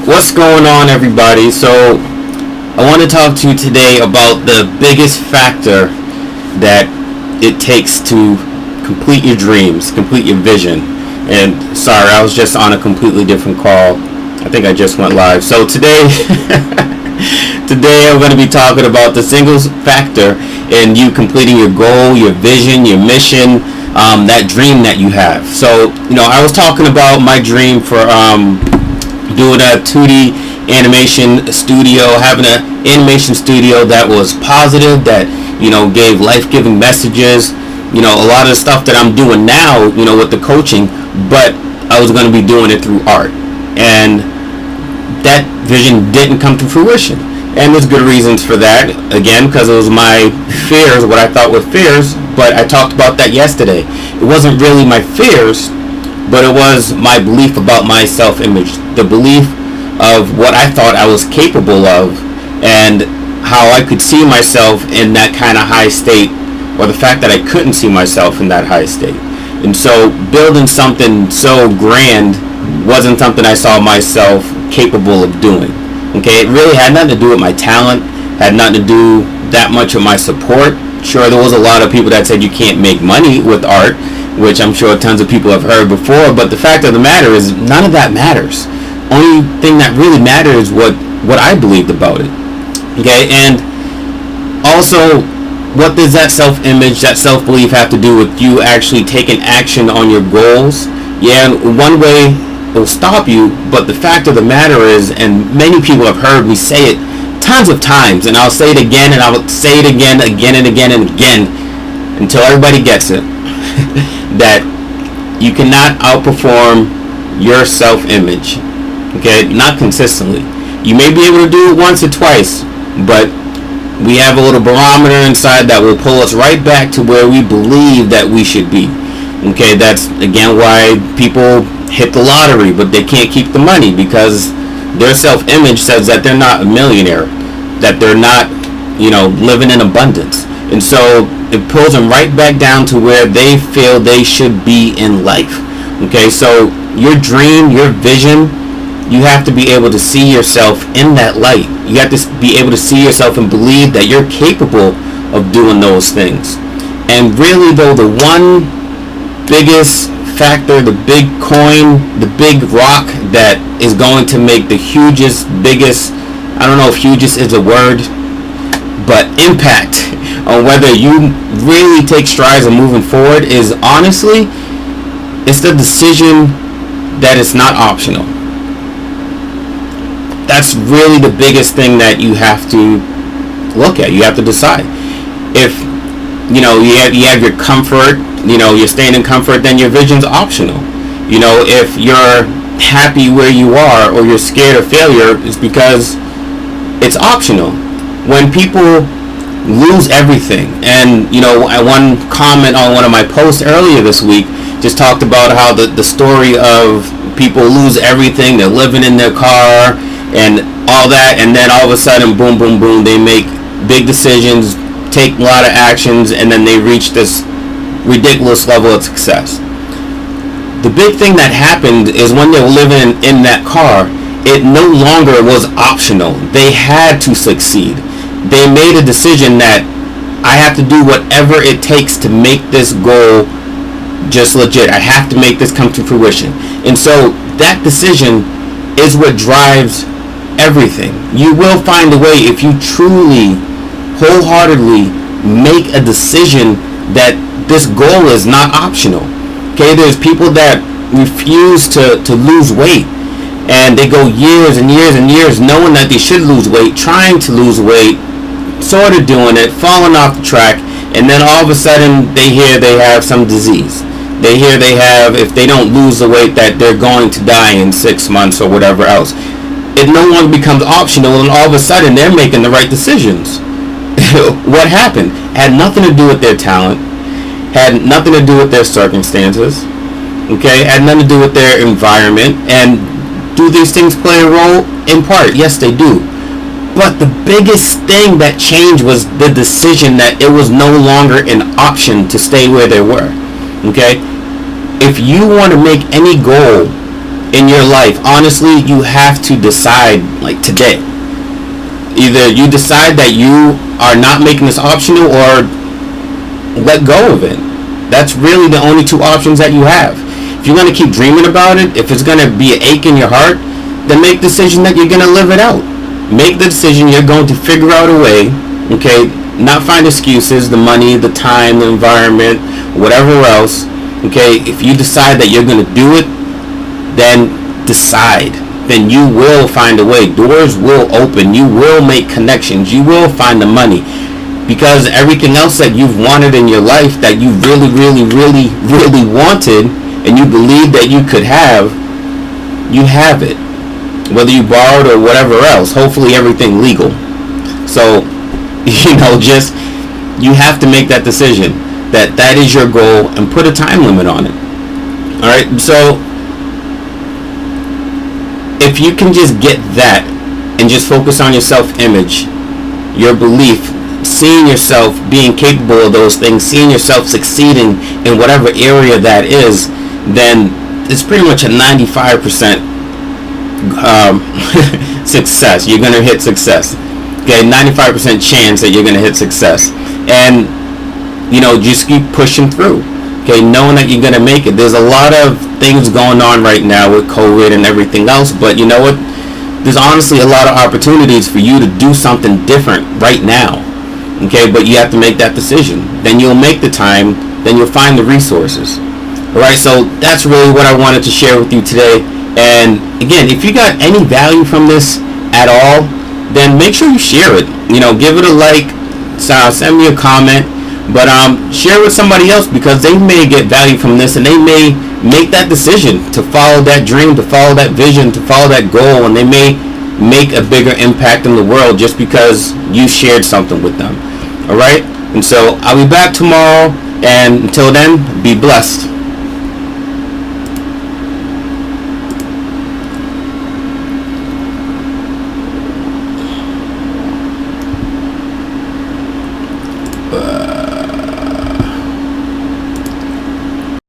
What's going on, everybody? So I want to talk to you today about the biggest factor that it takes to complete your dreams, complete your vision. And sorry, I was just on a completely different call. I think I just went live. So today I'm going to be talking about the single factor in you completing your goal, your vision, your mission, that dream that you have. So, I was talking about my dream for doing a 2D animation studio, having an animation studio that was positive, that gave life-giving messages. A lot of the stuff that I'm doing now, with the coaching, but I was going to be doing it through art, and that vision didn't come to fruition. And there's good reasons for that, again, because it was my fears, what I thought were fears. But I talked about that yesterday. It wasn't really my fears, but it was my belief about my self-image, the belief of what I thought I was capable of, and how I could see myself in that kind of high state, or the fact that I couldn't see myself in that high state. And so building something so grand wasn't something I saw myself capable of doing. Okay, it really had nothing to do with my talent, had nothing to do that much with my support. Sure, there was a lot of people that said you can't make money with art, which I'm sure tons of people have heard before, but the fact of the matter is none of that matters. Only thing that really matters is what I believed about it. Okay, and also, what does that self-image, that self-belief have to do with you actually taking action on your goals? Yeah, one way will stop you, but the fact of the matter is, and many people have heard me say it tons of times, and I'll say it again, and I'll say it again and again until everybody gets it, that you cannot outperform your self-image. Okay, not consistently. You may be able to do it once or twice, but we have a little barometer inside that will pull us right back to where we believe that we should be. Okay, that's again why people hit the lottery, but they can't keep the money, because their self-image says that they're not a millionaire, that they're not, living in abundance. And so it pulls them right back down to where they feel they should be in life. Okay, so your dream, your vision, you have to be able to see yourself in that light. You have to be able to see yourself and believe that you're capable of doing those things. And really, though, the one biggest factor, the big coin, the big rock that is going to make the hugest, biggest, I don't know if hugest is a word, but impact on whether you really take strides and moving forward is, honestly, it's the decision that it's not optional. That's really the biggest thing that you have to look at. You have to decide. If you have your comfort, you're staying in comfort, then your vision's optional. If you're happy where you are, or you're scared of failure, it's because it's optional. When people lose everything, and one comment on one of my posts earlier this week just talked about how the story of people lose everything, they're living in their car and all that, and then all of a sudden, boom, boom, boom, they make big decisions, take a lot of actions, and then they reach this ridiculous level of success. The big thing that happened is when they were living in that car, it no longer was optional. They had to succeed. They made a decision that I have to do whatever it takes to make this goal just legit. I have to make this come to fruition. And so that decision is what drives everything. You will find a way if you truly, wholeheartedly make a decision that this goal is not optional. Okay, there's people that refuse to lose weight, and they go years and years and years knowing that they should lose weight, trying to lose weight, sort of doing it, falling off the track, and then all of a sudden they hear they have some disease. They hear they have, if they don't lose the weight, that they're going to die in 6 months or whatever else. It no longer becomes optional, and all of a sudden they're making the right decisions. What happened? Had nothing to do with their talent, had nothing to do with their circumstances, okay, had nothing to do with their environment. And do these things play a role? In part, yes, they do. But the biggest thing that changed was the decision that it was no longer an option to stay where they were. Okay, if you want to make any goal in your life, honestly, you have to decide, like today. Either you decide that you are not making this optional, or let go of it. That's really the only two options that you have. If you're going to keep dreaming about it, if it's going to be an ache in your heart, then make the decision that you're going to live it out. Make the decision you're going to figure out a way, okay? Not find excuses, the money, the time, the environment, whatever else, okay? If you decide that you're going to do it, then decide. Then you will find a way. Doors will open. You will make connections. You will find the money. Because everything else that you've wanted in your life, that you really, really, really, really wanted, and you believe that you could have, you have it. Whether you borrowed or whatever else, hopefully everything legal. So, just, you have to make that decision that that is your goal and put a time limit on it. Alright, so if you can just get that and just focus on your self-image, your belief, seeing yourself being capable of those things, seeing yourself succeeding in whatever area that is, then it's pretty much a 95% success. You're going to hit success. Okay, 95% chance that you're going to hit success. And, just keep pushing through. Okay, knowing that you're going to make it. There's a lot of things going on right now with COVID and everything else, but you know what? There's honestly a lot of opportunities for you to do something different right now. Okay, but you have to make that decision. Then you'll make the time, then you'll find the resources. Alright, so that's really what I wanted to share with you today. And again, if you got any value from this at all, then make sure you share it. Give it a like, send me a comment, but share with somebody else, because they may get value from this and they may make that decision to follow that dream, to follow that vision, to follow that goal, and they may make a bigger impact in the world just because you shared something with them. Alright? And so I'll be back tomorrow, and until then, be blessed.